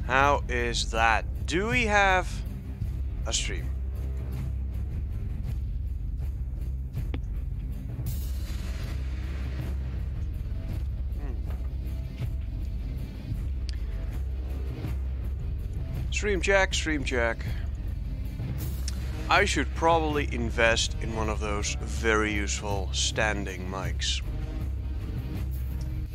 How is that? Do we have a stream? Stream check, stream check. I should probably invest in one of those very useful standing mics.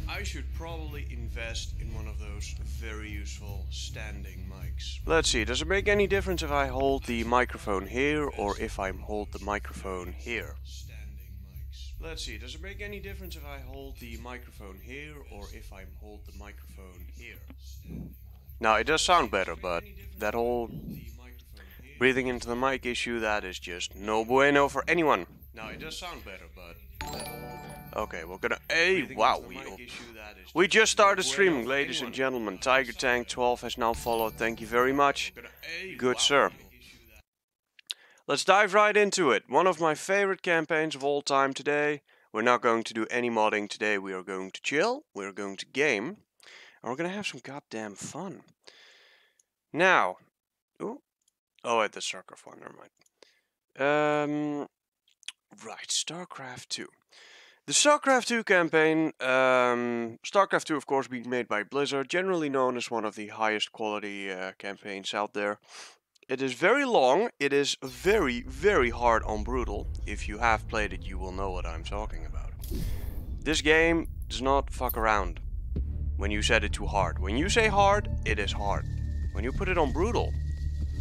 I should probably invest in one of those very useful standing mics. Let's see, does it make any difference if I hold the microphone here or if I hold the microphone here? Let's see, does it make any difference if I hold the microphone here or if I hold the microphone here? Now it does sound better, but that whole breathing into the mic issue, that is just no bueno for anyone. Now it does sound better, but okay, we're gonna. Hey, wow, we just started streaming, ladies and gentlemen. Tiger Tank 12 has now followed. Thank you very much, good sir. Let's dive right into it. One of my favorite campaigns of all time today. We're not going to do any modding today. We are going to chill. We're going to game, and we're gonna have some goddamn fun. Now, oh, wait, the StarCraft one. Never mind. Right, StarCraft 2. The StarCraft 2 campaign, StarCraft 2 of course being made by Blizzard, generally known as one of the highest quality campaigns out there. It is very long, it is very, very hard on brutal. If you have played it, you will know what I'm talking about. This game does not fuck around when you set it too hard. When you say hard, it is hard. When you put it on brutal,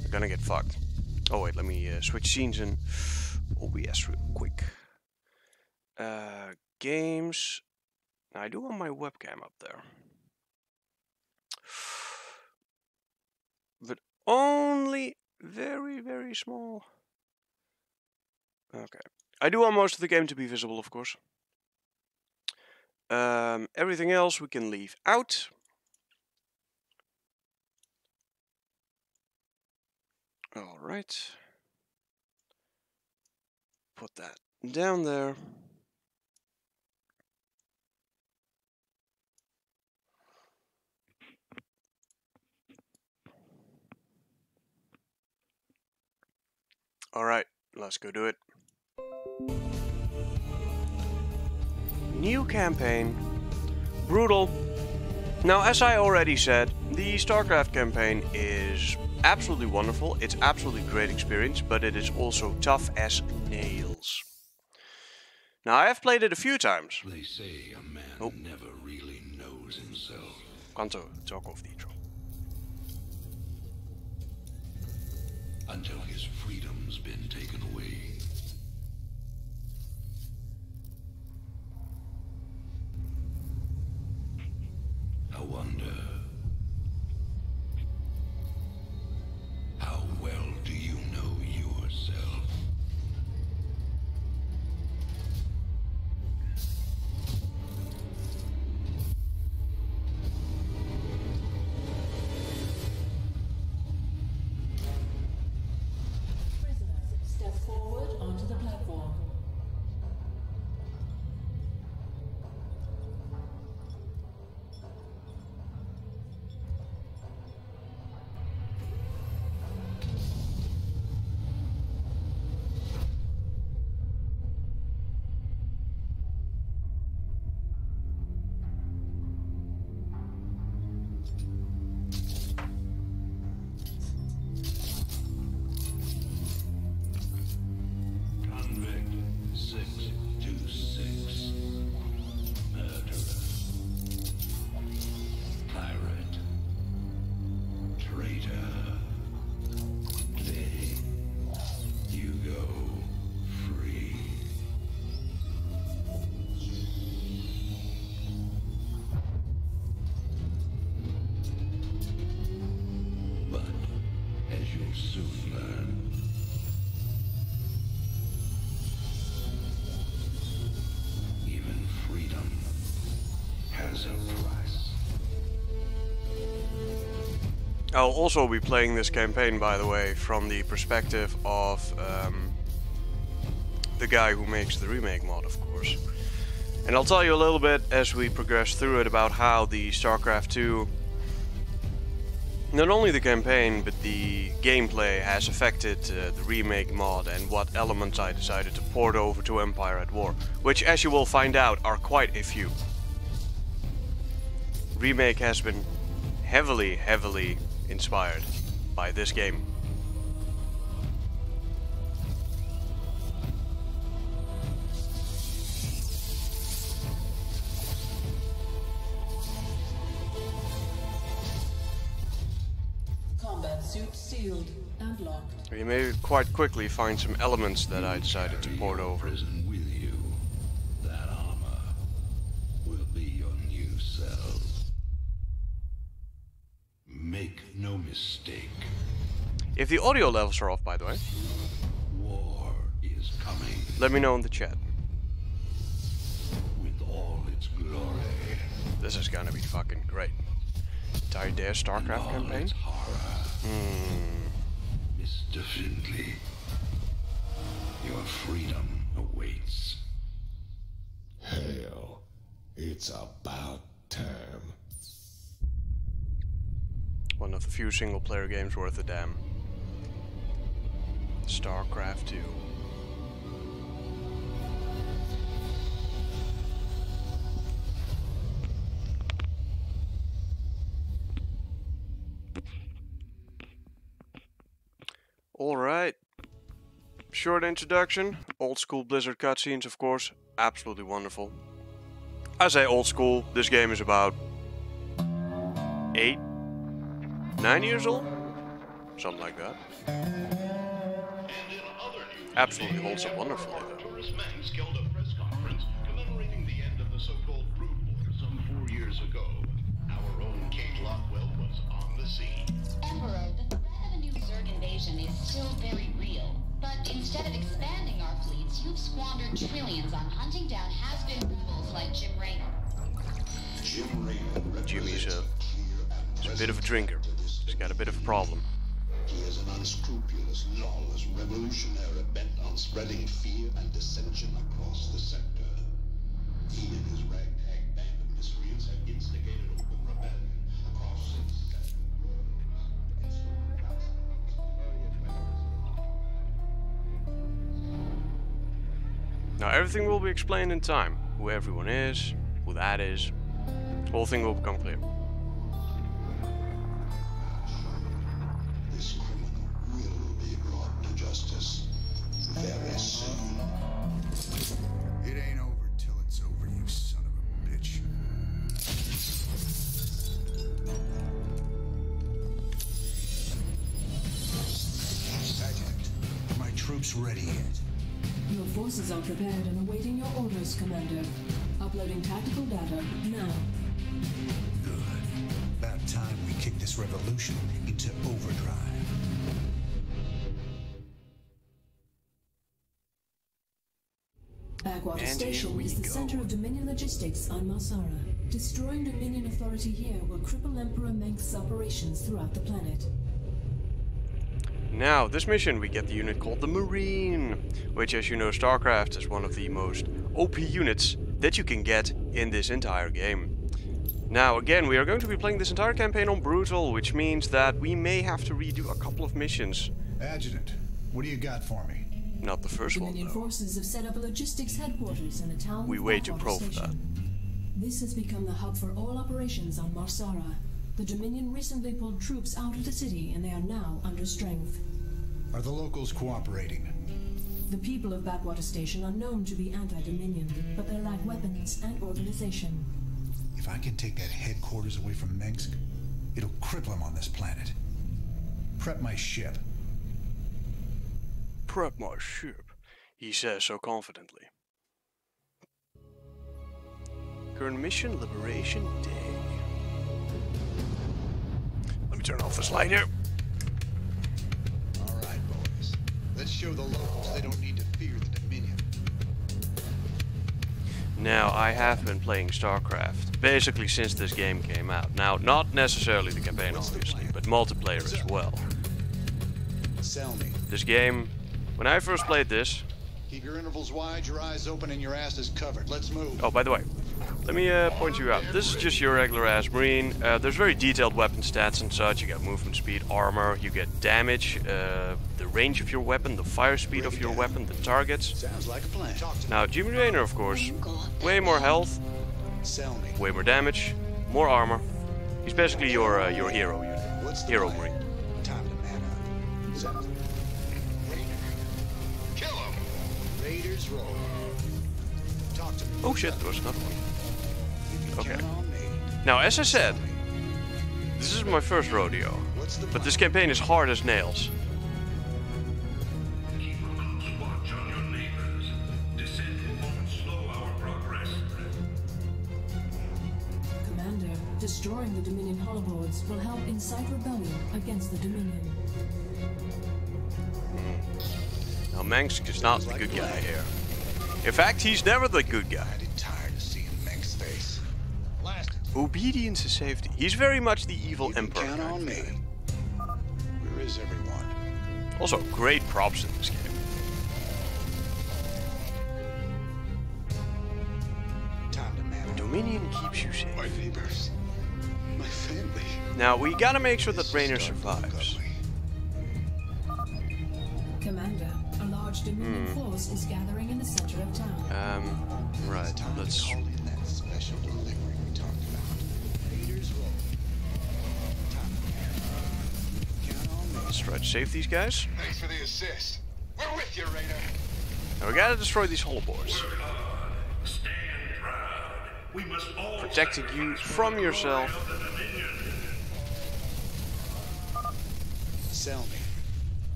you're gonna get fucked. Oh wait, let me switch scenes in OBS real quick. Games. Now, I do want my webcam up there, but only very, very small. Okay. I do want most of the game to be visible, of course. Everything else we can leave out. All right. Put that down there. Alright, let's go do it. New campaign. Brutal. Now, as I already said, the StarCraft campaign is absolutely wonderful. It's absolutely great experience, but it is also tough as nails. Now, I have played it a few times. They say a man never really knows himself. Kanto, talk off the intro. Until his freedom's been taken away. I wonder, how well do you know yourself? Step forward onto the platform. I'll also be playing this campaign, by the way, from the perspective of the guy who makes the remake mod, of course. And I'll tell you a little bit as we progress through it about how the StarCraft 2 Not only the campaign, but the gameplay has affected the remake mod and what elements I decided to port over to Empire at War, which, as you will find out, are quite a few. Remake has been heavily inspired by this game. Combat suit sealed and locked. You may quite quickly find some elements that I decided to port over. Prison with you. That armor will be your new cell. Make no mistake. If the audio levels are off, by the way, War is coming let me know in the chat. with all its glory. This is gonna be fucking great. Tired Dare StarCraft All campaign? its horror. Mr. Findlay, your freedom awaits. Hell, it's about time. One of the few single player games worth a damn. StarCraft 2. Alright. Short introduction. Old school Blizzard cutscenes, of course. Absolutely wonderful. I say old school. This game is about 8, 9 years old? Something like that. Absolutely holds up wonderfully, though. Manx held a press conference commemorating the end of the so-called Brood War some 4 years ago. Our own Kate Lockwell was on the scene. Emperor, the threat of a new Zerg invasion is still very real. But instead of expanding our fleets, you've squandered trillions on hunting down has-been rebels like Jim Raynor. Jim Raynor Jimmy's represents he's a bit of a drinker. He's got a bit of a problem. He is an unscrupulous, lawless revolutionary bent on spreading fear and dissension across the sector. He and his ragtag band of miscreants have instigated open rebellion across 6 worlds. Now everything will be explained in time. Who everyone is, who that is. The whole thing will become clear. This criminal will be brought to justice very soon. It ain't over till it's over, you son of a bitch. Adjutant, my troops ready yet? Your forces are prepared and awaiting your orders, Commander. Uploading tactical data now. Good. About time we kick this revolution into overdrive. Backwater And Station here we is the go. center of Dominion logistics on Sara. Destroying Dominion authority here will cripple Emperor Mengsk's operations throughout the planet. Now, this mission we get the unit called the Marine, which, as you know, StarCraft is one of the most OP units that you can get in this entire game. Now, again, we are going to be playing this entire campaign on Brutal, which means that we may have to redo a couple of missions. Adjutant, what do you got for me? Not the first one, Dominion though. forces have set up a logistics headquarters in a town We with way too Backwater pro for that. Station. This has become the hub for all operations on Sara. The Dominion recently pulled troops out of the city and they are now under strength. Are the locals cooperating? The people of Backwater Station are known to be anti-Dominion, but they lack weapons and organization. If I can take that headquarters away from Mengsk, it'll cripple him on this planet. Prep my ship. Prep my ship, he says so confidently. Current mission, Liberation Day. Let me turn off this light here. All right, boys. Let's show the locals they don't need to fear the Dominion. Now, I have been playing StarCraft basically since this game came out. Now, not necessarily the campaign, obviously, but multiplayer as well. Sell me. This game, when I first played this... Keep your intervals wide, your eyes open, and your ass is covered. Let's move. Oh, by the way, Let me point you out. This is just your regular ass Marine. There's very detailed weapon stats and such. You got movement speed, armor, you get damage, the range of your weapon, the fire speed of your weapon, the targets. Sounds like a plan. Now, Jimmy Raynor, of course, way more health, Sell me. way more damage, more armor. He's basically your hero unit. What's the Hero plan? Marine. Time to man up. Sounds Kill him! Raiders roll. Talk to me. Oh shit, there was another one. Okay. Count on me. Now, as I said, this is my first rodeo, What's the but this campaign is hard as nails. Keep a close watch on your neighbors. Descent won't slow our progress. Commander, destroying the Dominion holoboards will help incite rebellion against the Dominion. Now, Mengsk is not the good guy here. In fact, he's never the good guy. I'm tired of seeing Meng's face. Blast it. Obedience is safety. He's very much the evil You can emperor. count kind on of me. guy. Where is everyone? Also, great props in this game. Time to man up. Dominion keeps you safe. My neighbors. My family. Now, we gotta make sure that This is Raynor starting to look survives. ugly. Commander, a large Dominion force is gathering in the center of town. Right, Time let's... to call in that special delivery we talked about. Raiders roll. Time to man up. Count on me. Let's try to save these guys. Thanks for the assist. We're with you, Raider. Now, we gotta destroy these holoboards. Work hard. Stand proud. We must all Protecting you sacrifice from for the yourself. glory of the Dominion. Sell me.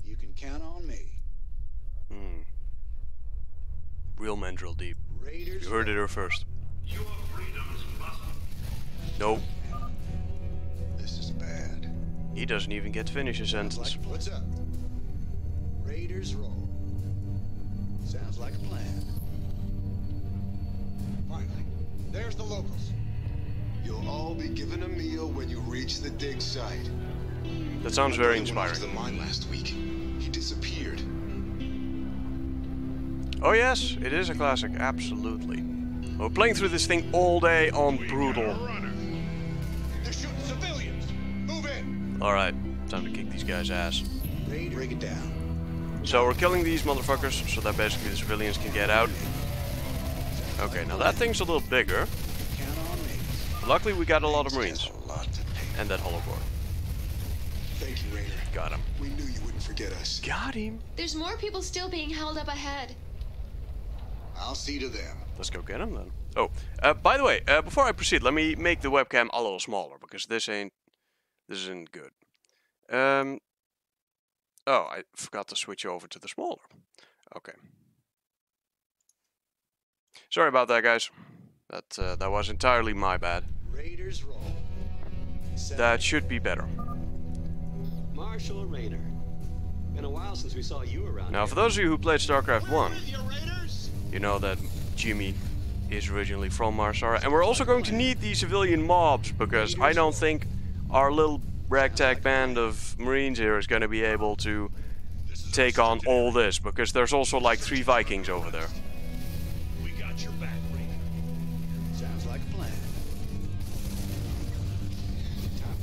You can count on me. Real men drill deep. Raiders You heard it here first. Your freedoms must Nope, This is bad. he doesn't even get to finish his sentence. What's up? Raiders roll. Sounds like a plan. Finally, there's the locals. You'll all be given a meal when you reach the dig site. That sounds very My brother went off inspiring. to the mine last week. He disappeared. Oh yes, it is a classic, absolutely. We're playing through this thing all day on brutal. They're shooting civilians. Move in. Alright, time to kick these guys' ass. Raider, break it down. So we're killing these motherfuckers so that basically the civilians can get out. Okay, now that thing's a little bigger. Count on me. Luckily we got a lot of Marines. Has a lot to pay. And that holoboard. Thank you, Raider. Got him. We knew you wouldn't forget us. Got him. There's more people still being held up ahead. I'll see to them. Let's go get him then. Oh, by the way, before I proceed, let me make the webcam a little smaller because this isn't good. Oh, I forgot to switch over to the smaller. Okay. Sorry about that, guys. That was entirely my bad. Raiders roll. That should be better. Marshal Raynor. Been a while since we saw you around Now, here. for those of you who played StarCraft 1, you know that Jimmy is originally from Sara, and we're also going to need the civilian mobs because I don't think our little ragtag band of Marines here is going to be able to take on all this because there's also like 3 Vikings over there. We got your back, Raider. Sounds like a plan.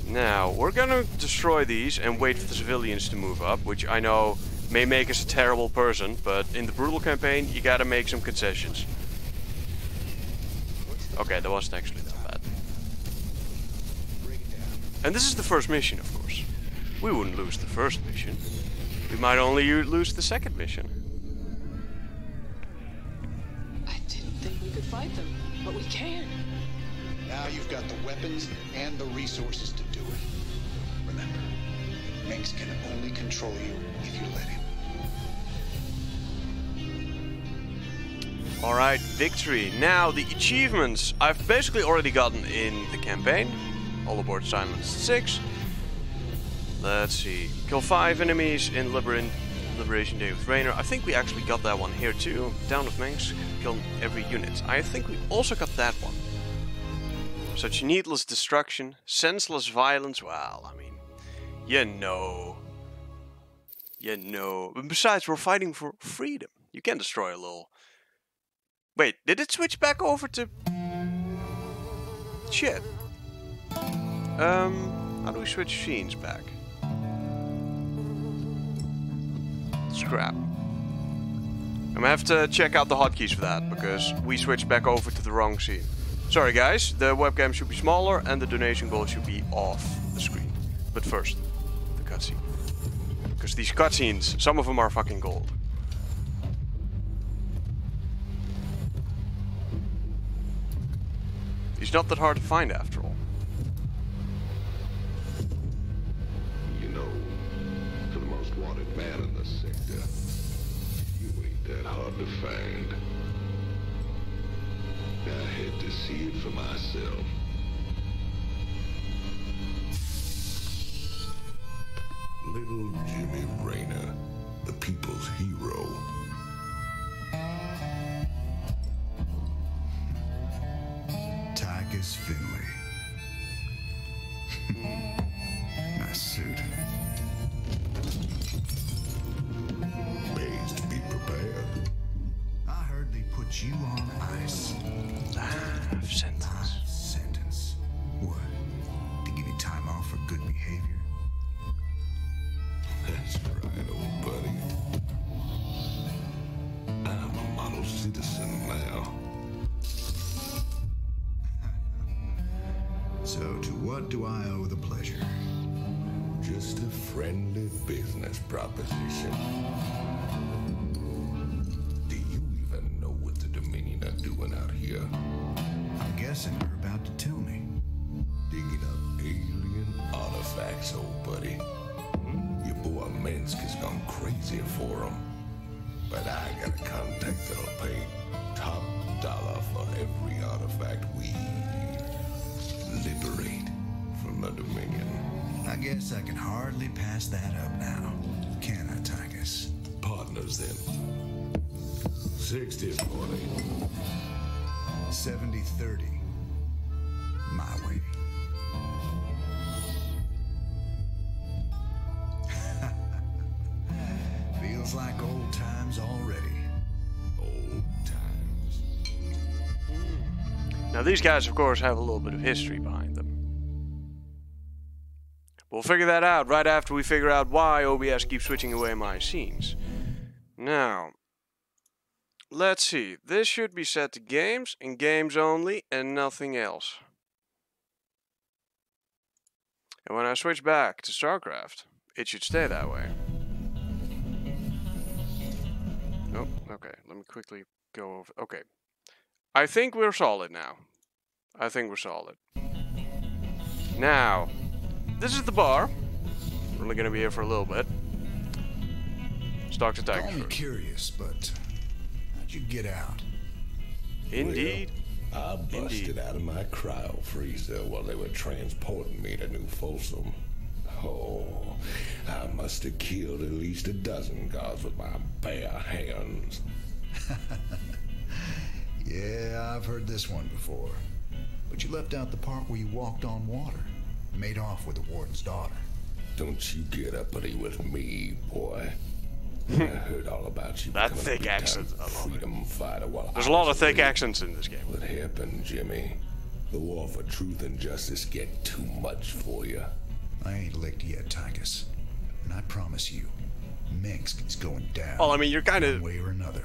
Now, we're gonna destroy these and wait for the civilians to move up, which I know may make us a terrible person, but in the brutal campaign, you gotta make some concessions. Okay, that wasn't actually that bad. Break it down. And this is the first mission, of course. We wouldn't lose the first mission. We might only lose the second mission. I didn't think we could fight them, but we can. Now you've got the weapons and the resources to do it. Remember, Mengsk can only control you if you let him. Alright, victory. Now, the achievements I've basically already gotten in the campaign. All aboard Silence 6. Let's see. Kill 5 enemies in Liberation Day with Raynor. I think we actually got that one here too. Down with Mengsk. Kill every unit. I think we also got that one. Such needless destruction. Senseless violence. Well, I mean, you know. You know. But besides, we're fighting for freedom. You can destroy a little Wait, did it switch back over to... Shit. How do we switch scenes back? Scrap. I'm gonna have to check out the hotkeys for that, because we switched back over to the wrong scene. Sorry guys, the webcam should be smaller and the donation goal should be off the screen. But first, the cutscene. Because these cutscenes, some of them are fucking gold. He's not that hard to find after all. You know, for the most wanted man in the sector, you ain't that hard to find. I had to see it for myself. Little Jimmy Rayner, the people's hero. Tychus Finley. Nice suit. Pays to be prepared. I heard they put you on ice. Life sentence. Life sentence. What? To give you time off for good behavior? That's right, old buddy. I'm a model citizen now. So to what do I owe the pleasure? Just a friendly business proposition. Do you even know what the Dominion are doing out here? I'm guessing you're about to tell me. Digging up alien artifacts, old buddy. Your boy Minsk has gone crazy for them. But I got a contact that'll pay top dollar for every artifact we liberate from the Dominion. I guess I can hardly pass that up now. Can I, Tychus? Partners then. 60-40. 70-30. My way. Feels like old times already. Old times. Now these guys, of course, have a little bit of history behind them. We'll figure that out right after we figure out why OBS keeps switching away my scenes. Now, let's see. This should be set to games and games only and nothing else. And when I switch back to StarCraft, it should stay that way. Oh, okay. Let me quickly go over. Okay. I think we're solid now. I think we're solid. Now, this is the bar. We're only gonna be here for a little bit. Let's talk to Tiger I'm first. curious, but how'd you get out? Indeed. Well, I busted out of my cryo freezer while they were transporting me to New Folsom. Oh, I must have killed at least a dozen guards with my bare hands. Yeah, I've heard this one before. But you left out the part where you walked on water. Made off with the warden's daughter. Don't you get uppity with me, boy. I heard all about you. That becoming a thick big-time accent, I love it. freedom fighter while There's I a lot was of thick away. accents in this game. What happened, Jimmy? The war for truth and justice get too much for you. I ain't licked yet, Tychus. And I promise you, Minsk is going down. Well, I mean, you're kind one of... way or another.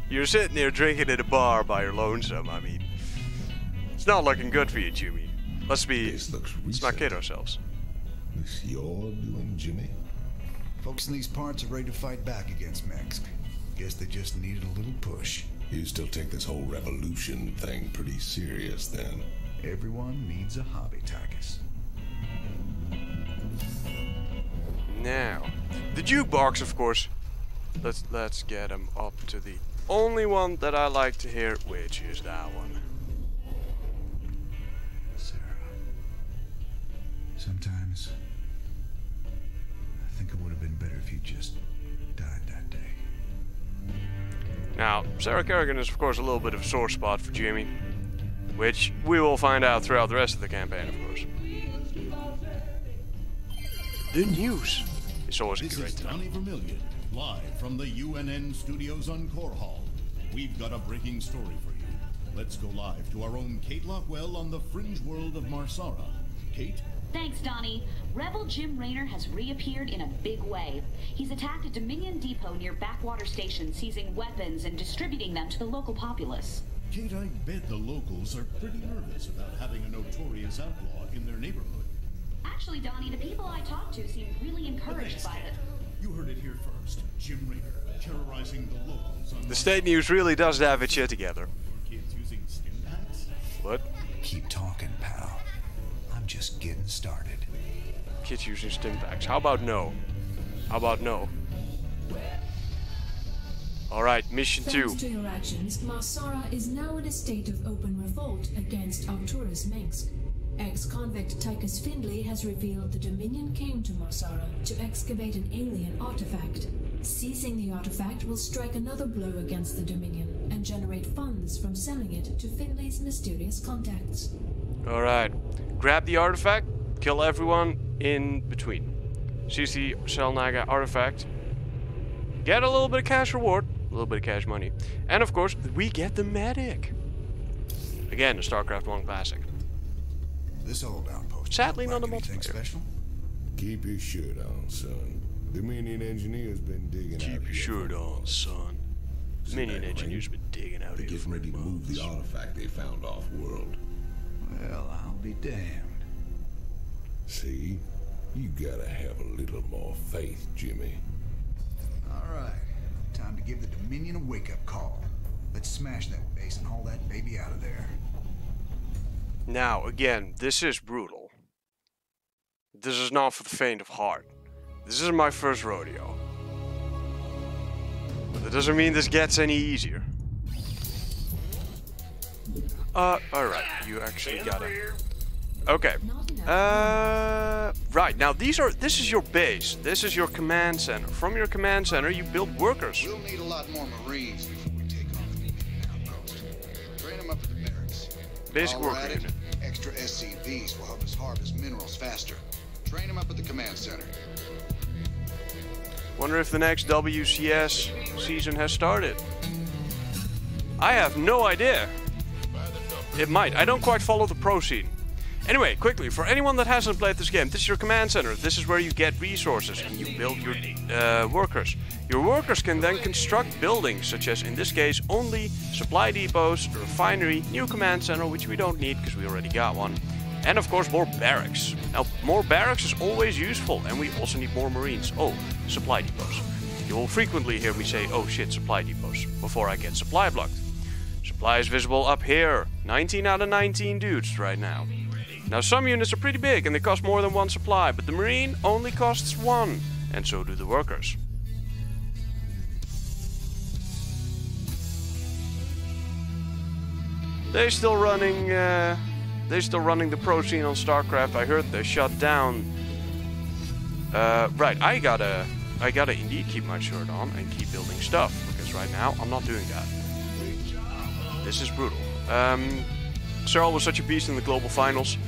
You're sitting there drinking at a bar by your lonesome. I mean, it's not looking good for you, Jimmy. Let's not kid ourselves. This your doing, Jimmy? Folks in these parts are ready to fight back against Minsk. Guess they just needed a little push. You still take this whole revolution thing pretty serious, then? Everyone needs a hobby, Tychus. Now, the jukebox, of course. Let's get him up to the only one that I like to hear, which is that one. Sara. Sometimes I think it would have been better if you just died that day. Now, Sara Kerrigan is, of course, a little bit of a sore spot for Jimmy, which we will find out throughout the rest of the campaign, of course. The news. It's always This great is to know. Donnie Vermillion, live from the UNN studios on Core Hall. We've got a breaking story for you. Let's go live to our own Kate Lockwell on the fringe world of Marsara. Kate? Thanks, Donnie. Rebel Jim Raynor has reappeared in a big way. He's attacked a Dominion depot near Backwater Station, seizing weapons and distributing them to the local populace. Kate, I bet the locals are pretty nervous about having a notorious outlaw in their neighborhood. Actually, Donnie, the people I talked to seem really encouraged by it. You heard it here first. Jim Raynor terrorizing the locals on The state news really does have its shit together. kids using stim packs. What? Keep talking, pal. I'm just getting started. Kids using stim packs. How about no? How about no? Alright, mission 2. Thanks to your actions, Marsara is now in a state of open revolt against Arcturus Minsk. Ex-convict Tychus Findlay has revealed the Dominion came to Marsara to excavate an alien artifact. Seizing the artifact will strike another blow against the Dominion and generate funds from selling it to Findlay's mysterious contacts. Alright. Grab the artifact, kill everyone in between. Seize the Selnaga artifact. Get a little bit of cash reward. A little bit of cash money. And of course, we get the medic. Again, a StarCraft 1 classic. This old outpost. Sadly, not a anything multiplayer. special? Keep your shirt on, son. The Dominion engineer's been digging out Keep your here shirt for on, months. son. Dominion engineers been digging out They're here getting for ready to move the months. artifact they found off-world. Well, I'll be damned. See? You gotta have a little more faith, Jimmy. All right. Time to give the Dominion a wake-up call. Let's smash that base and haul that baby out of there. Now, again, this is brutal. This is not for the faint of heart. This is my first rodeo. But that doesn't mean this gets any easier. Alright, you actually gotta... Okay. Right, now this is your base. This is your command center. From your command center, you build workers. We'll need a lot more Marines before we take on the Dominion outpost. Train them up at the barracks. Basic While we're worker at it, unit. extra SCVs will help us harvest minerals faster. Train them up at the command center. Wonder if the next WCS season has started. I have no idea. It might. I don't quite follow the pro scene. Anyway, quickly, for anyone that hasn't played this game, this is your command center. This is where you get resources and you build your workers. Your workers can then construct buildings, such as in this case only supply depots, a refinery, new command center, which we don't need because we already got one. And of course more barracks. Now more barracks is always useful and we also need more Marines. Oh, supply depots. You will frequently hear me say, oh shit, supply depots, before I get supply blocked. Supply is visible up here. 19 out of 19 dudes right now. Now some units are pretty big and they cost more than one supply, but the Marine only costs one, and so do the workers. They're still running the pro scene on StarCraft. I heard they shut down. Right, I gotta indeed keep my shirt on and keep building stuff, because right now I'm not doing that. This is brutal. Sara was such a beast in the global finals.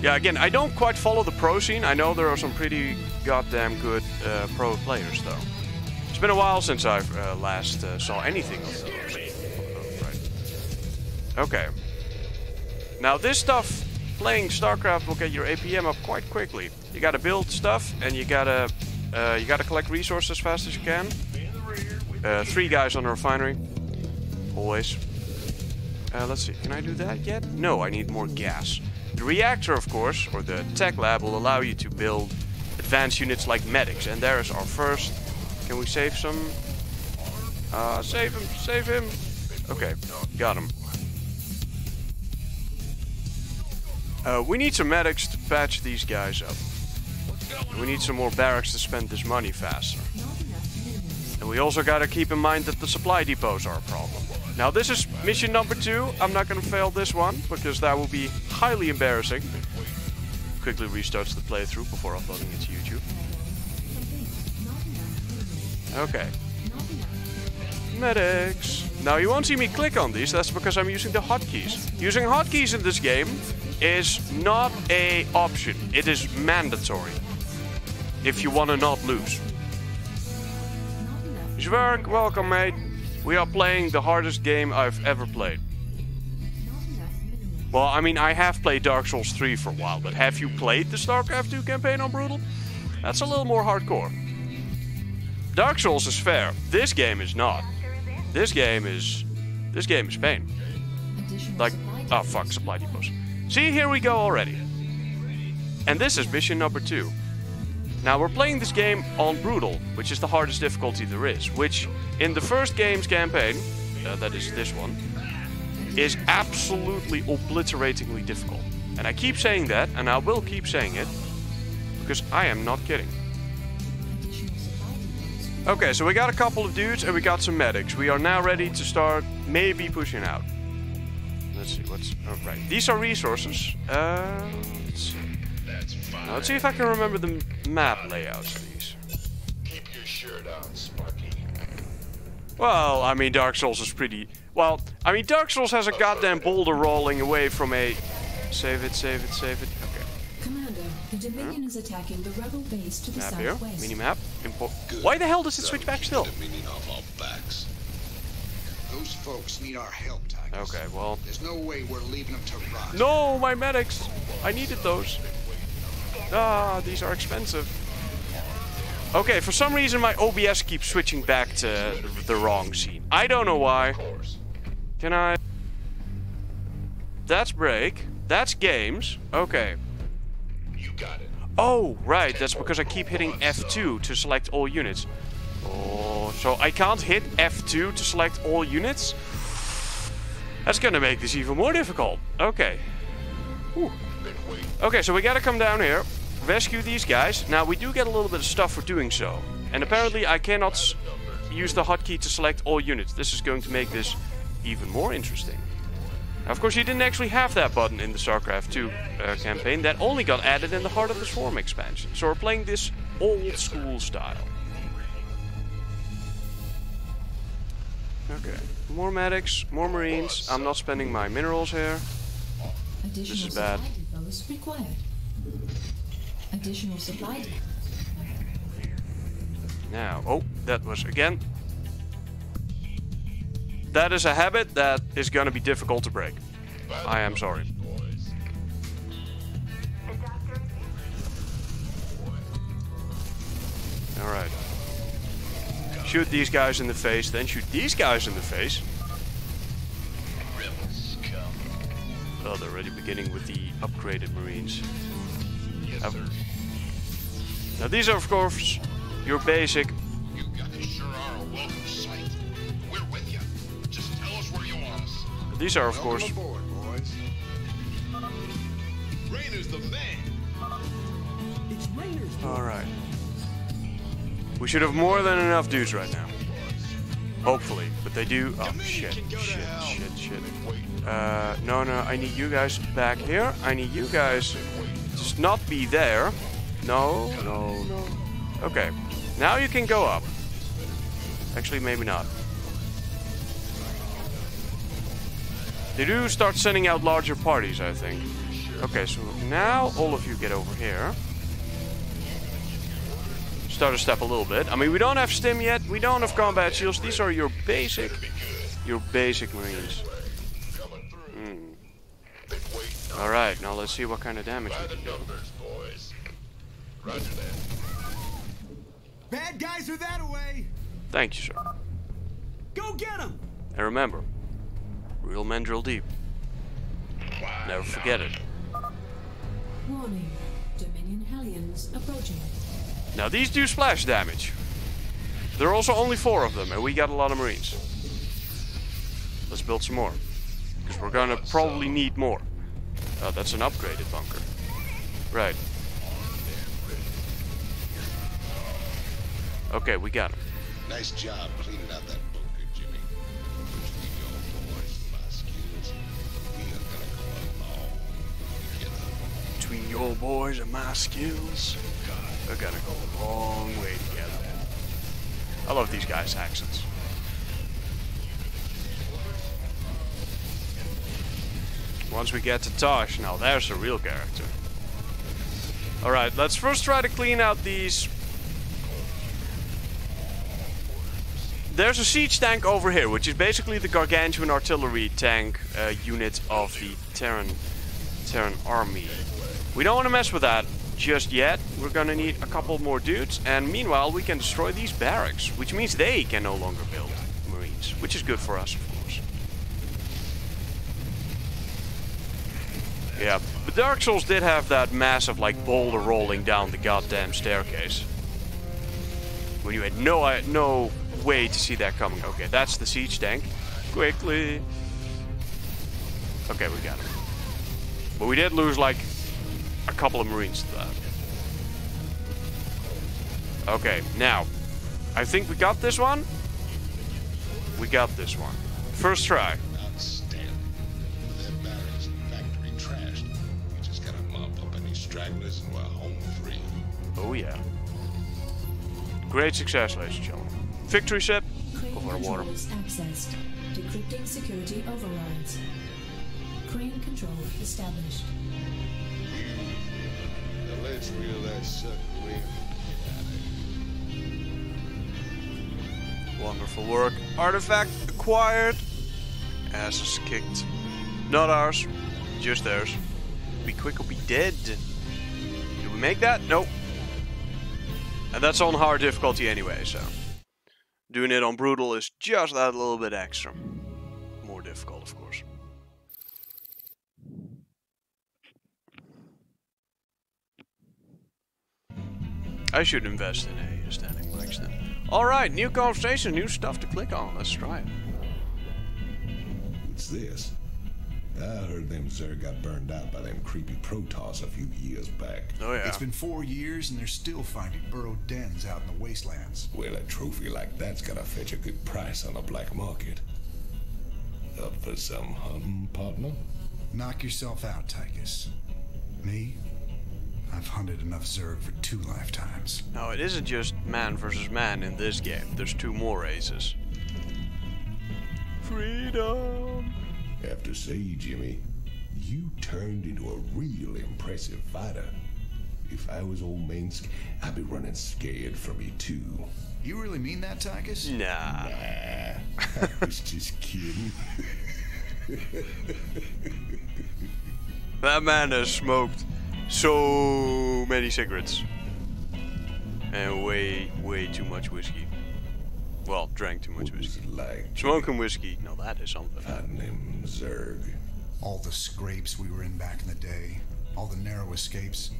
Yeah, again, I don't quite follow the pro scene. I know there are some pretty goddamn good pro players, though. It's been a while since I've last saw anything of those. Right. Okay. Now this stuff, playing StarCraft will get your APM up quite quickly. You gotta build stuff, and you gotta collect resources as fast as you can. 3 guys on a refinery, always. Let's see, can I do that yet? No, I need more gas. The reactor, of course, or the tech lab, will allow you to build advanced units like medics. And there's our first. Can we save some? Save him. Okay, got him. We need some medics to patch these guys up. We need some more barracks to spend this money faster. And we also gotta keep in mind that the supply depots are a problem. Now this is mission number 2. I'm not gonna fail this one, because that will be highly embarrassing. Quickly restarts the playthrough before uploading it to YouTube. Okay. Medics. Now you won't see me click on these, that's because I'm using the hotkeys. Using hotkeys in this game is not an option, it is mandatory. If you wanna not lose. Zwerg, welcome mate. We are playing the hardest game I've ever played. Well, I mean, I have played Dark Souls 3 for a while, but have you played the StarCraft 2 campaign on Brutal? That's a little more hardcore. Dark Souls is fair. This game is not. This game is pain. Like, oh fuck, supply depots. See, here we go already. And this is mission number 2. Now we're playing this game on Brutal, which is the hardest difficulty there is, which in the first game's campaign, that is this one, is absolutely obliteratingly difficult. And I keep saying that, and I will keep saying it, because I am not kidding. Okay, so we got a couple of dudes and we got some medics. We are now ready to start maybe pushing out. Let's see, what's... Oh, right. These are resources. Let's see. Now, let's see if I can remember the map layouts of these. Keep your shirt on, Sparky. Well, I mean, Dark Souls is pretty... Well, I mean, Dark Souls has a goddamn boulder rolling away from a... Save it, save it, save it. Okay. Commander, the Dominion is attacking the rebel base to the Map here. southwest. Mini-map. Why the hell does it switch back still? Those folks need our help, Tigers. Okay, well... There's no way we're leaving them to rot. No, my medics! I needed those. Ah, these are expensive. Okay, for some reason my OBS keeps switching back to the wrong scene. I don't know why. Can I... That's break. That's games. Okay. You got it. Oh, right. That's because I keep hitting F2 to select all units. Oh, so I can't hit F2 to select all units? That's gonna make this even more difficult. Okay. Whew. Okay, so we gotta come down here, rescue these guys. Now, we do get a little bit of stuff for doing so. And apparently I cannot use the hotkey to select all units. This is going to make this even more interesting. Now, of course, you didn't actually have that button in the StarCraft 2 campaign. That only got added in the Heart of the Swarm expansion. So we're playing this old school style. Okay, more medics, more marines. I'm not spending my minerals here. This is bad. Required. Additional supply. Now, oh, that was again. That is a habit that is gonna be difficult to break. I am sorry. Alright. Shoot these guys in the face, then shoot these guys in the face. Oh, they're already beginning with the upgraded marines. Now these are, of course, your basic. You guys sure are a welcome sight. We're with you. Just tell us where you want us. These are, of course. Aboard, boys. Rainer's the man. It's Rainer's. All right. We should have more than enough dudes right now. Hopefully, but they do. Oh shit! Shit! No, I need you guys back here. I need you guys to just not be there. No. Okay, now you can go up. Actually, maybe not. They do start sending out larger parties, I think. Okay, so now all of you get over here. Start to step a little bit. I mean, we don't have stim yet. We don't have combat shields. These are your basic marines. All right, now let's see what kind of damage we can do. Bad guys are that away. Thank you, sir. Go get them. And remember, real men drill deep. Never forget it. Warning. Dominion Hellions approaching. Now these do splash damage. There are also only 4 of them, and we got a lot of marines. Let's build some more, because we're gonna probably need more. Oh, that's an upgraded bunker. Right. Okay, we got him. Nice job cleaning out that bunker, Jimmy. Between your boys and my skills, we are gonna go a long way together. I love these guys' accents. Once we get to Tosh, now there's a real character. Alright, let's first try to clean out these there's a siege tank over here, which is basically the gargantuan artillery tank unit of the Terran army. We don't want to mess with that just yet. We're gonna need a couple more dudes, and meanwhile we can destroy these barracks, which means they can no longer build marines, which is good for us, of course. Yeah, but Dark Souls did have that massive like boulder rolling down the goddamn staircase, when you had no way to see that coming. Okay, that's the siege tank. Quickly. Okay, we got it. But we did lose like a couple of marines to that. Okay, now I think we got this one. We got this one. First try. Outstanding. That barracks and factory trashed. We just gotta mop up any stragglers and we're home free. Oh yeah. Great success, ladies and gentlemen. Victory ship over the water. Accessed. Decrypting security overrides. Crane control established. Now let's reel that sucker in. Wonderful work. Artifact acquired. Ass is kicked. Not ours. Just theirs. Be quick or be dead. Did we make that? Nope. And that's on hard difficulty anyway, so. Doing it on brutal is just that little bit extra. More difficult, of course. I should invest in a standing mic then. Alright, new conversation, new stuff to click on. Let's try it. What's this? I heard them Zerg got burned out by them creepy Protoss a few years back. Oh yeah. It's been 4 years and they're still finding burrowed dens out in the wastelands. Well, a trophy like that's gotta fetch a good price on the black market. Up for some hunting, partner? Knock yourself out, Tychus. Me? I've hunted enough Zerg for 2 lifetimes. No, it isn't just man versus man in this game. There's 2 more races. Freedom! Have to say, Jimmy, you turned into a real impressive fighter. If I was old Minsk, I'd be running scared from you too. You really mean that, Tychus? Nah. I was just kidding. That man has smoked so many cigarettes. And way too much whiskey. Well, drank too much whiskey. Like Smoking whiskey, no, that is something. fighting them Zerg. All the scrapes we were in back in the day, all the narrow escapes,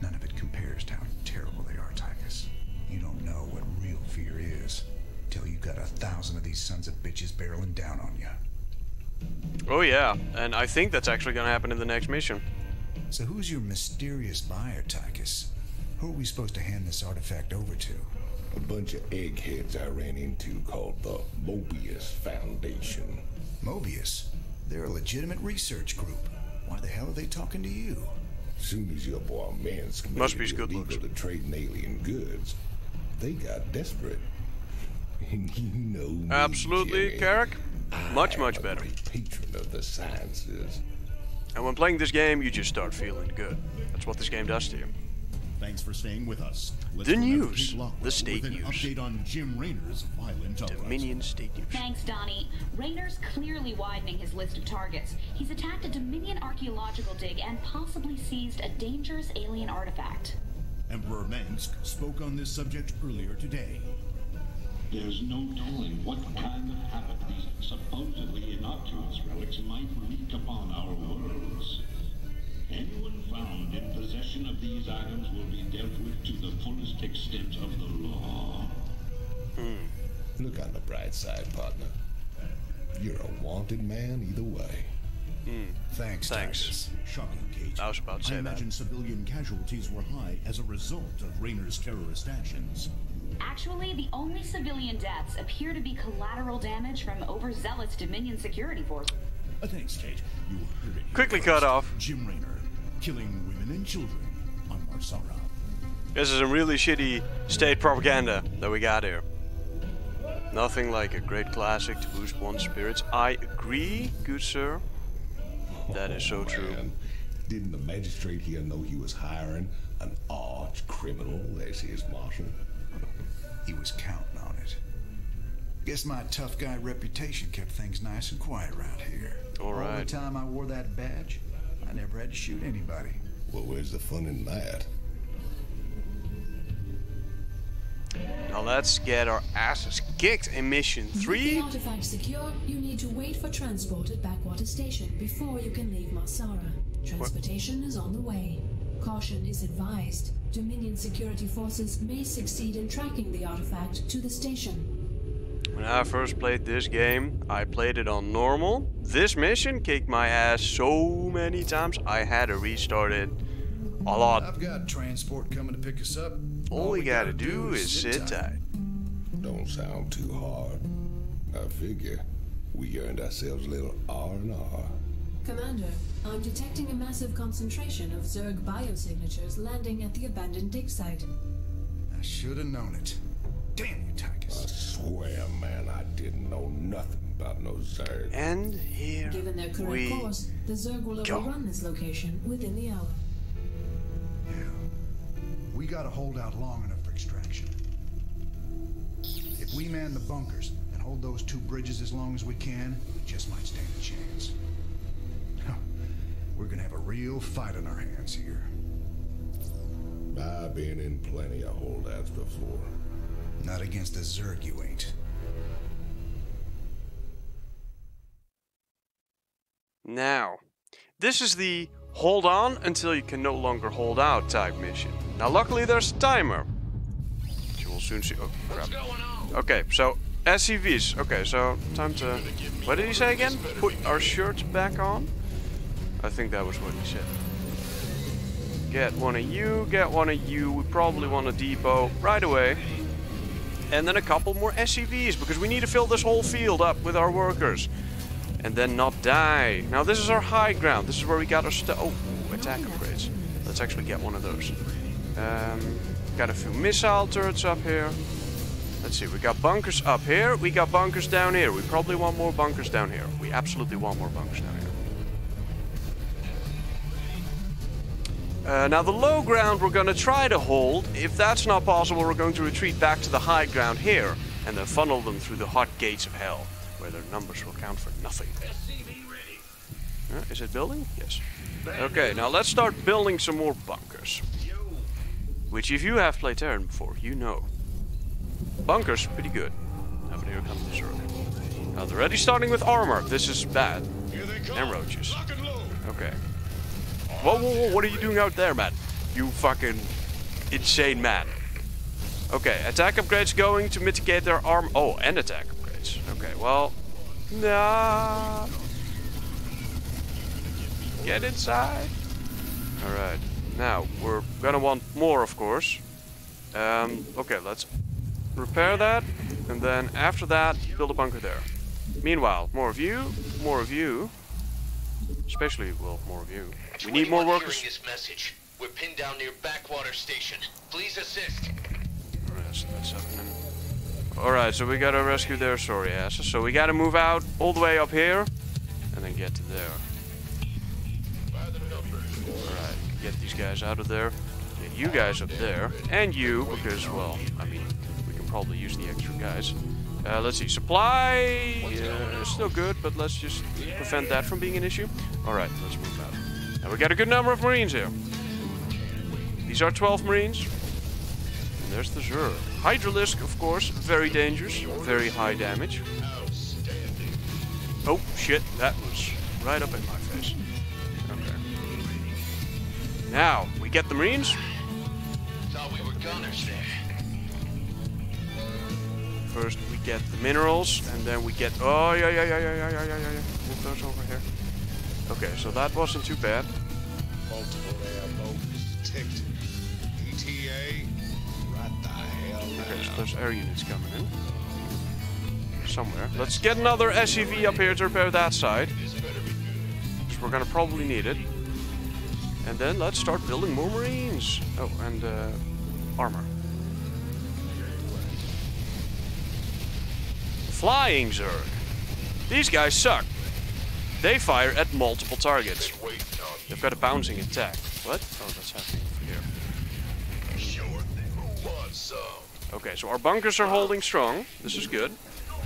none of it compares to how terrible they are, Tychus. You don't know what real fear is till you got 1,000 of these sons of bitches barreling down on you. Oh yeah, and I think that's actually gonna happen in the next mission. So who's your mysterious buyer, Tychus? Who are we supposed to hand this artifact over to? A bunch of eggheads I ran into called the Mobius Foundation. Mobius? They're a legitimate research group. Why the hell are they talking to you? Soon as your boy Minsk Must be made it good illegal looks. to trade in alien goods, they got desperate. And you know me, Absolutely, Jimmy. Carrick. Much I'm a better. great patron of the sciences. And when playing this game, you just start feeling good. That's what this game does to you. Thanks for staying with us. Let's The remember news. Pete Lockwell The state with an news. update on Jim Raynor's violent uprising. Dominion State News. Thanks, Donnie. Raynor's clearly widening his list of targets. He's attacked a Dominion archaeological dig and possibly seized a dangerous alien artifact. Emperor Minsk spoke on this subject earlier today. There's no knowing what kind of havoc these supposedly innocuous relics might wreak upon our worlds. Anyone found in possession of these items will be dealt with to the fullest extent of the law. Look on the bright side, partner. You're a wanted man either way. Thanks, Tychus. Shocking, Kate. I was about to say I that. imagine civilian casualties were high as a result of Raynor's terrorist actions. Actually, the only civilian deaths appear to be collateral damage from overzealous Dominion security forces. Thanks, Kate. You heard it here Quickly first. cut off. Jim Raynor, killing women and children on Marsara. This is some really shitty state propaganda that we got here. Nothing like a great classic to boost one's spirits. I agree, good sir. That is so true. Man, didn't the magistrate here know he was hiring an arch criminal as his marshal? He was counting on it. Guess my tough guy reputation kept things nice and quiet around here. All right. All the time I wore that badge, I never had to shoot anybody. Well, where's the fun in that? Now let's get our asses kicked in mission 3. With the artifact secure, you need to wait for transport at Backwater Station before you can leave Sara. Transportation is on the way. Caution is advised. Dominion security forces may succeed in tracking the artifact to the station. When I first played this game, I played it on normal. This mission kicked my ass so many times, I had to restart it a lot. I've got transport coming to pick us up. All we gotta do is sit tight. Don't sound too hard. I figure we earned ourselves a little R&R. Commander, I'm detecting a massive concentration of Zerg biosignatures landing at the abandoned dig site. I should have known it. Damn you, I Tychus. swear, man, I didn't know nothing about no Zerg. And here Given their current we course, the Zerg will go. overrun this location within the hour. Yeah. We gotta hold out long enough for extraction. If we man the bunkers and hold those 2 bridges as long as we can, we just might stand a chance. We're gonna have a real fight on our hands here. I've been in plenty of holdouts before. Not against the Zerg, you ain't. Now, this is the hold on until you can no longer hold out type mission. Now luckily there's a timer, which you will soon see. Oh crap. Okay, so SCVs. Okay, so time to... What did he say again? Put our shirts back on? I think that was what he said. Get one of you, get one of you. We probably want a depot right away. And then a couple more SCVs, because we need to fill this whole field up with our workers. And then not die. Now this is our high ground. This is where we got our stuff. Oh, attack upgrades. Let's actually get one of those. Got a few missile turrets up here. Let's see, we got bunkers up here. We got bunkers down here. We probably want more bunkers down here. We absolutely want more bunkers down here. Now the low ground we're going to try to hold. If that's not possible, we're going to retreat back to the high ground here and then funnel them through the hot gates of hell, where their numbers will count for nothing. Is it building? Yes. Okay, now let's start building some more bunkers. Which if you have played Terran before, you know. Bunkers, pretty good. Now, but here comes the Zerg. Now they're already starting with armor. This is bad. And roaches. Okay. Whoa, whoa, whoa, what are you doing out there, man? You fucking insane man. Okay, attack upgrades going to mitigate their arm. Oh, and attack upgrades. Okay, well. Nah. Get inside. Alright. Now, we're gonna want more, of course. Okay, let's repair that. And then after that, build a bunker there. Meanwhile, more of you. More of you. Especially, well, more of you. We need more workers. This message. We're pinned down near Backwater Station. Please assist. That's happening. Alright, so we gotta rescue their sorry asses. So we gotta move out all the way up here and then get to there. Alright, get these guys out of there. Get you guys up there. And you, because, well, I mean, we can probably use the extra guys. Let's see, supply still good, but let's just prevent that from being an issue. Alright, let's move out. Now we got a good number of Marines here. These are 12 Marines. And there's the Zerg. Hydralisk, of course, very dangerous, very high damage. Oh shit, that was right up in my face. Okay. Now, we get the Marines. Thought we were gunners there. First we get the minerals, and then we get... Oh, yeah. Move those over here. Okay, so that wasn't too bad. Multiple airboats detected. ETA, right the hell now. Okay, so there's air units coming in. Somewhere. Let's get another SCV up here to repair that side. Because we're gonna probably need it. And then let's start building more Marines. Oh, and armor. Flying Zerg. These guys suck. They fire at multiple targets. They've got a bouncing attack. What? Oh, that's happening over here. Okay, so our bunkers are holding strong. This is good.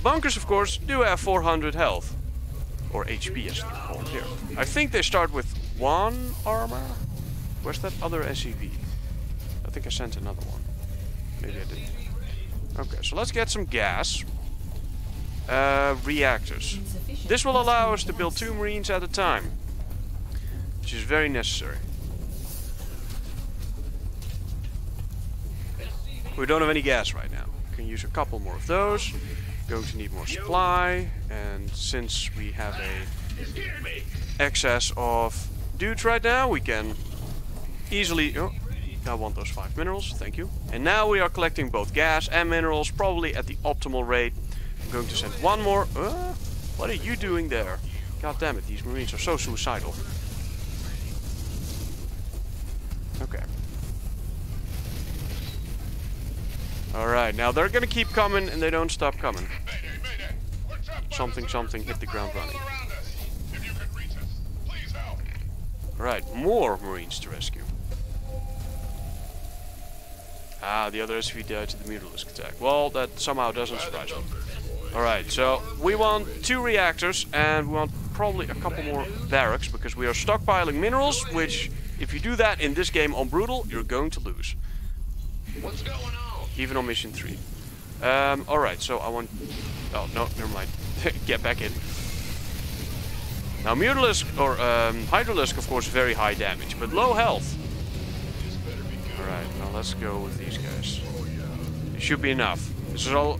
bunkers, of course, do have 400 health. Or HP as they're called here. I think they start with 1 armor. Where's that other SCV? I think I sent another one. Maybe I didn't. Okay, so let's get some gas. Reactors. This will allow us to build 2 Marines at a time. Which is very necessary. We don't have any gas right now. We can use a couple more of those. Going to need more supply. And since we have a excess of dudes right now, we can easily... Oh, I want those 5 minerals, thank you. And now we are collecting both gas and minerals, probably at the optimal rate. I'm going to send 1 more. What are you doing there? God damn it, these Marines are so suicidal. Okay. Alright, now they're gonna keep coming and they don't stop coming. Something hit the ground running. Alright, more Marines to rescue. Ah, the other SV died to the Mutalisk attack. Well, that somehow doesn't surprise me. Alright, so we want 2 reactors and we want probably a couple more barracks because we are stockpiling minerals, which if you do that in this game on Brutal, you're going to lose. What's going on? Even on mission 3. Alright, so I want... Oh, no, never mind. Get back in. Now Mutalisk, or Hydralisk, of course, very high damage, but low health. Alright, now let's go with these guys. It should be enough. This is all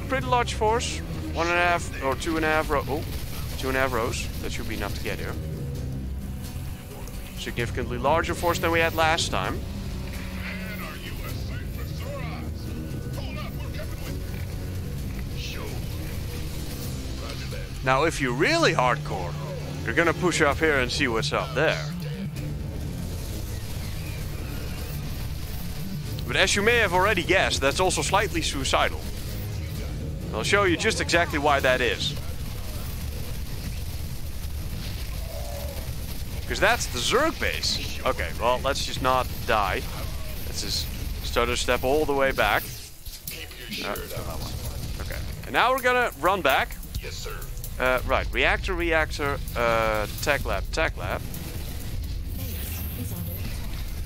a pretty large force. 1.5 or 2.5 rows. Oh, 2.5 rows. That should be enough to get here. Significantly larger force than we had last time. Now, if you're really hardcore, you're gonna push up here and see what's up there. But as you may have already guessed, that's also slightly suicidal. I'll show you just exactly why that is. Because that's the Zerg base. Okay, well, let's just not die. Let's just start a step all the way back. Okay, and now we're gonna run back. Yes, sir. Right, reactor, tech lab.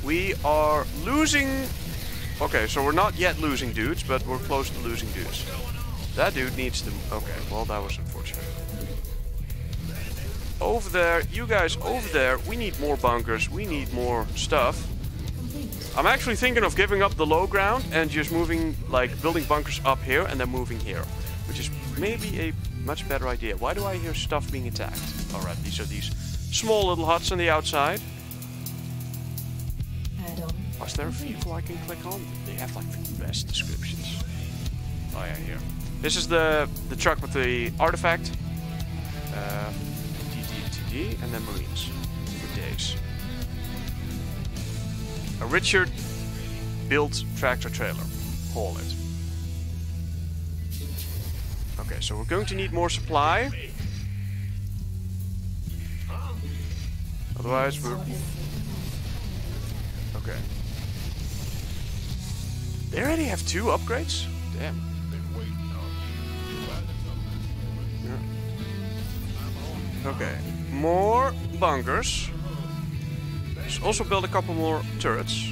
We are losing... Okay, so we're not yet losing dudes, but we're close to losing dudes. That dude needs to... Okay, well, that was unfortunate. Over there, you guys over there, we need more bunkers, we need more stuff. I'm actually thinking of giving up the low ground and just moving, like, building bunkers up here and then moving here. Which is maybe a much better idea. Why do I hear stuff being attacked? Alright, these are these small little huts on the outside. Is there a vehicle I can click on? They have like the best descriptions. Oh yeah, here. This is the truck with the artifact. TD, and then Marines. For days. A Richard built tractor trailer. Haul it. Okay, so we're going to need more supply. Otherwise we're... Okay. They already have 2 upgrades? Damn. Yeah. Okay. More bunkers. Let's also build a couple more turrets.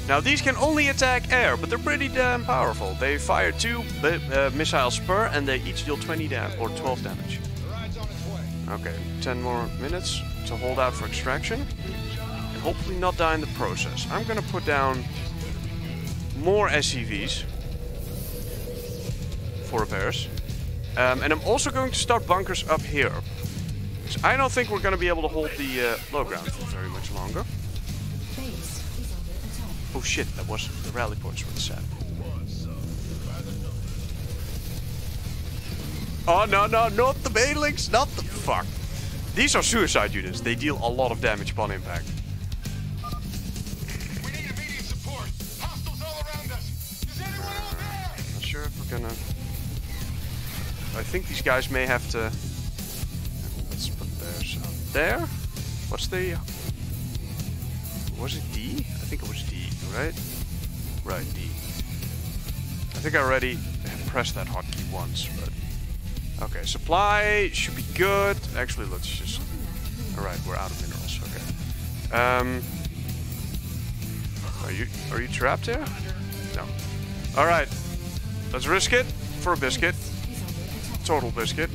Now these can only attack air, but they're pretty damn powerful. They fire 2 missiles per and they each deal 20 or 12 damage. Okay, 10 more minutes to hold out for extraction. And hopefully not die in the process. I'm gonna put down more SCVs for repairs. And I'm also going to start bunkers up here. So I don't think we're gonna be able to hold the low ground for very much longer. Oh shit, that was the rally points were set. Oh no, not the Banelings, not the fuck. These are suicide units, they deal a lot of damage upon impact. We need immediate support. Hostiles all around us. Is anyone out there? Not sure if we're gonna... I think these guys may have to... Let's put theirs out there. What's the... Was it D? I think it was D, right? Right, D. I think I already pressed that hotkey once, but... Okay, supply should be good. Actually, let's just... Alright, we're out of minerals, okay. Are you trapped here? No. Alright, let's risk it for a biscuit. Total biscuit.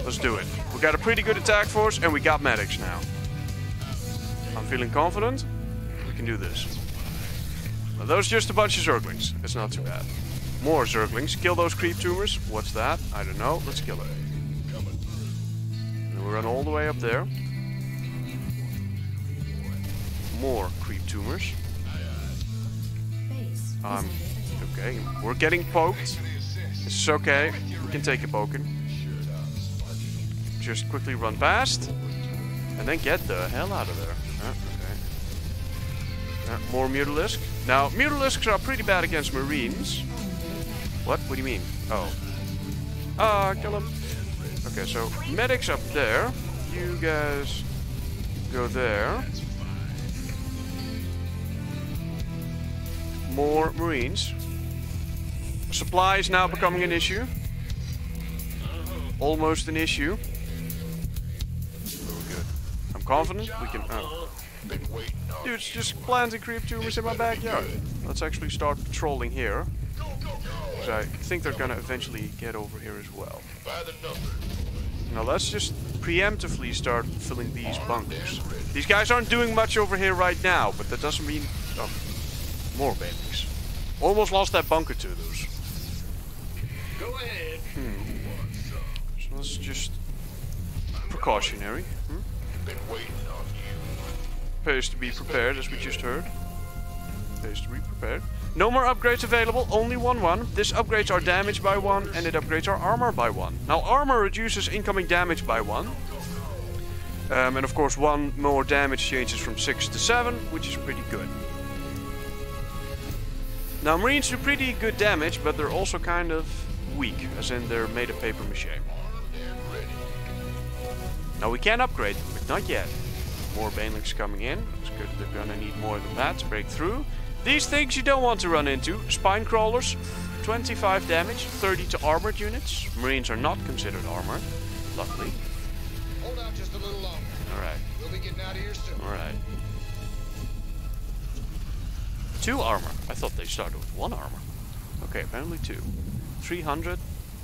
Let's do it. We got a pretty good attack force and we got medics now. I'm feeling confident. We can do this. Now, those are just a bunch of Zerglings. It's not too bad. More Zerglings. Kill those creep tumors. What's that? I don't know. Let's kill it. And we run all the way up there. More creep tumors. Okay. We're getting poked. It's okay. We can take a poking. Just quickly run past. And then get the hell out of there. Okay. More Mutalisk. Now, Mutalisks are pretty bad against Marines. What? What do you mean? Oh. Kill him. Okay, so medics up there. You guys go there. More Marines. Supply is now becoming an issue. Almost an issue. Good. I'm confident we can... Dude, it's just planting creep tumors in my backyard. Let's actually start patrolling here. Because I think they're gonna eventually get over here as well. Now let's just preemptively start filling these bunkers. These guys aren't doing much over here right now, but that doesn't mean... Oh, more banelings. Almost lost that bunker to those. Go ahead. So let's just... Precautionary. Been waiting on you. Pays to be prepared, as we just heard. Pays to be prepared. No more upgrades available, only 1/1. This upgrades our damage by 1 and it upgrades our armor by 1. Now armor reduces incoming damage by 1. And of course 1 more damage changes from 6 to 7, which is pretty good. Now Marines do pretty good damage, but they're also kind of weak, as in they're made of paper mache. Now we can upgrade them, but not yet. More banelings coming in. It's good, they're gonna need more than that to break through. These things you don't want to run into. Spine crawlers, 25 damage, 30 to armored units. Marines are not considered armored, luckily. Hold out just a little longer. Alright. We'll be getting out of here soon. Alright. 2 armor. I thought they started with 1 armor. Okay, apparently 2. 300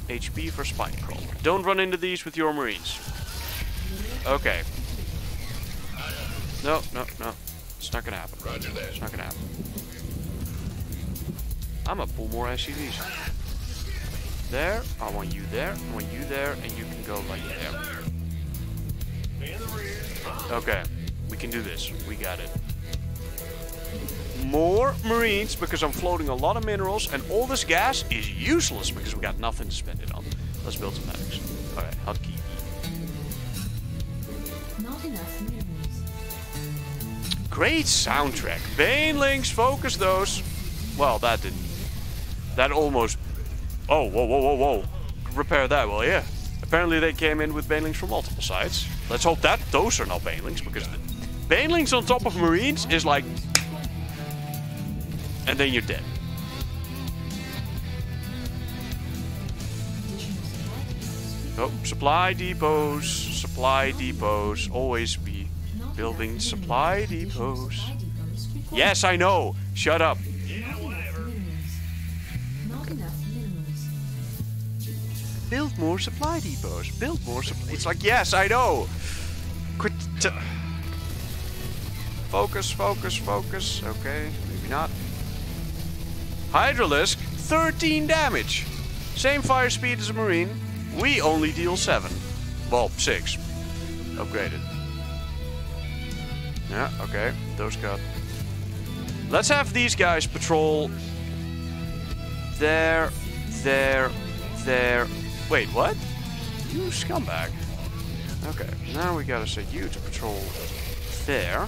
HP for spine crawler. Don't run into these with your Marines. Okay. No. It's not gonna happen. Roger that. It's not gonna happen. I'm gonna pull more SCVs. There. I want you there. I want you there. And you can go like there. Okay. We can do this. We got it. More Marines, because I'm floating a lot of minerals. And all this gas is useless because we got nothing to spend it on. Let's build some medics. Alright. Hotkey. Not enough minerals. Great soundtrack. Banelings, focus those. Well, that didn't. That almost... Oh, whoa. Repair that, will ya? Apparently they came in with banelings from multiple sides. Let's hope that those are not banelings, because the banelings on top of Marines is like... And then you're dead. Oh, supply depots. Always be building supply depots. Yes, I know. Shut up. Build more supply depots. Build more supply. It's like, yes, I know. Quit. Focus. Okay, maybe not. Hydralisk, 13 damage. Same fire speed as a Marine. We only deal 7. Well, 6. Upgraded. Yeah, okay. Those got... Let's have these guys patrol... There. Wait, what? You scumbag. Okay, now we gotta set you to patrol there.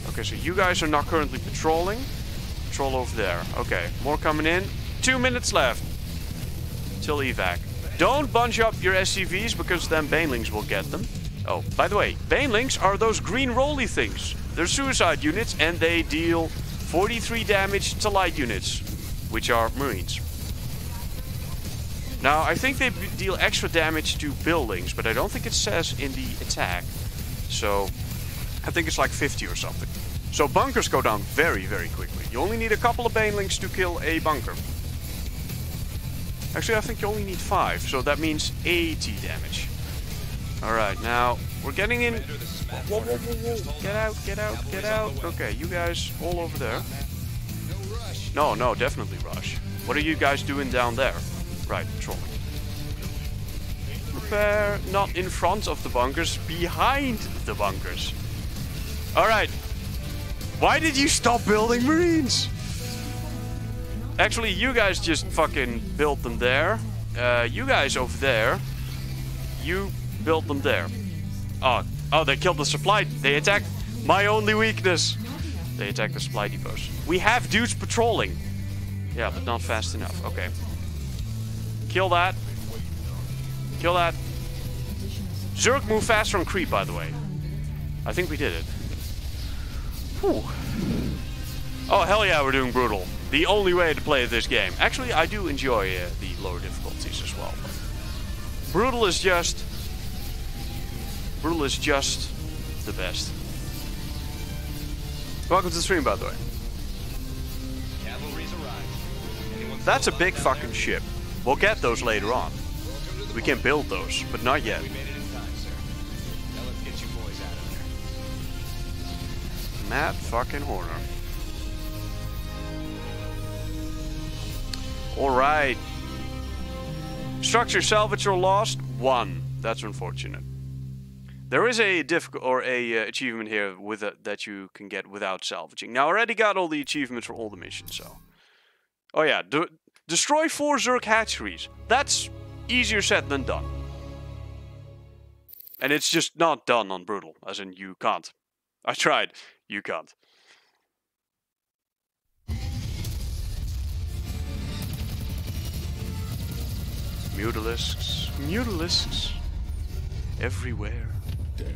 Okay, so you guys are not currently patrolling. Patrol over there. Okay, more coming in. 2 minutes left. Till evac. Don't bunch up your SCVs because then banelings will get them. Oh, by the way, banelings are those green rolly things. They're suicide units and they deal 43 damage to light units, which are marines. Now, I think they deal extra damage to buildings, but I don't think it says in the attack. So, I think it's like 50 or something. So bunkers go down very, very quickly. You only need a couple of banelings to kill a bunker. Actually, I think you only need 5, so that means 80 damage. Alright, now, we're getting in... Whoa, whoa, whoa, whoa. Get out, get out, get out. Okay, you guys all over there. No, no, definitely rush. What are you guys doing down there? Right, patrolling. Prepare, not in front of the bunkers, behind the bunkers. Alright. Why did you stop building marines? Actually, you guys just fucking built them there. You guys over there. You built them there. Oh, they killed the supply. They attacked my only weakness. They attacked the supply depots. We have dudes patrolling. Yeah, but not fast enough. Okay. Kill that. Kill that. Zerg move faster on creep, by the way. I think we did it. Whew. Oh, hell yeah, we're doing brutal. The only way to play this game. Actually, I do enjoy the lower difficulties as well. But brutal is just... Brutal is just the best. Welcome to the stream, by the way. That's a big fucking ship. We'll get those later on. We can build those, but not yet. Matt fucking Horner. Alright. Structure salvage or lost? 1. That's unfortunate. There is a difficult or achievement here with that you can get without salvaging. Now I already got all the achievements for all the missions, so. Oh yeah, destroy 4 Zerg hatcheries. That's easier said than done. And it's just not done on brutal, as in you can't. I tried, you can't. Mutalisks, mutalisks, everywhere. Damn,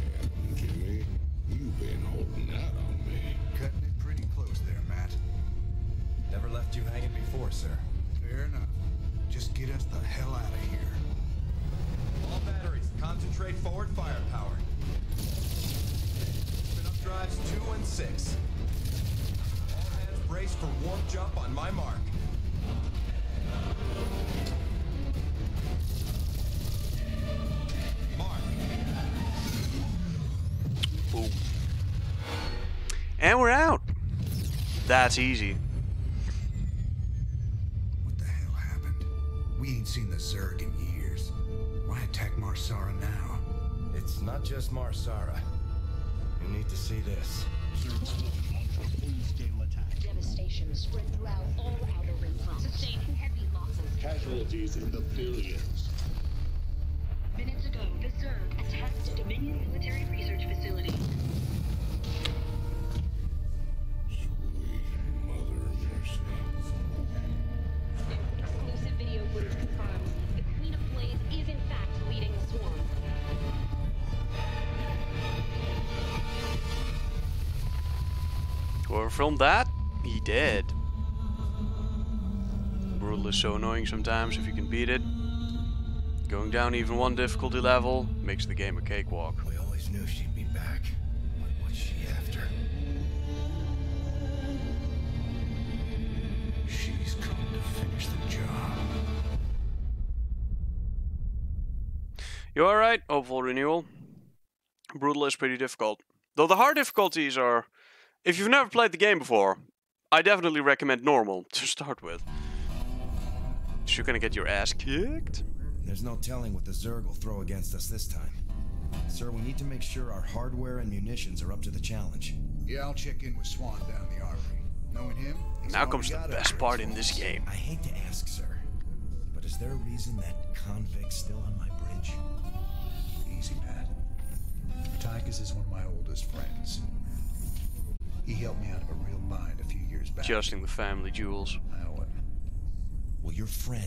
Jimmy, you've been holding out on me. Cutting it pretty close there, Matt. Never left you hanging before, sir. Fair enough. Just get us the hell out of here. All batteries, concentrate forward firepower. Spin up drives 2 and 6. All hands brace for warp jump on my mark. Boom. And we're out. That's easy. What the hell happened? We ain't seen the Zerg in years. Why attack Sara now? It's not just Sara. You need to see this. Devastation spread throughout all outer rim fronts, sustaining heavy losses. Casualties in the billions. Minutes ago, the Zerg attacked a Dominion military research facility. Sweet mother mercy. Exclusive video footage confirms the Queen of Blaze is in fact leading the swarm. Whoever filmed that, he dead. Brutal is so annoying sometimes if you can beat it. Going down even 1 difficulty level makes the game a cakewalk. We always knew she'd be back. What was she after? She's coming to finish the job. You alright? Hopeful renewal. Brutal is pretty difficult. Though the hard difficulties are... If you've never played the game before, I definitely recommend normal to start with. You're gonna get your ass kicked. There's no telling what the Zerg will throw against us this time. Sir, we need to make sure our hardware and munitions are up to the challenge. Yeah, I'll check in with Swan down the armory. Knowing him... Now comes the best part in this game. I hate to ask, sir, but is there a reason that convict's still on my bridge? Easy, Pat. Tychus is one of my oldest friends. He helped me out of a real bind a few years back. Adjusting the family jewels. I owe him. Well, your friend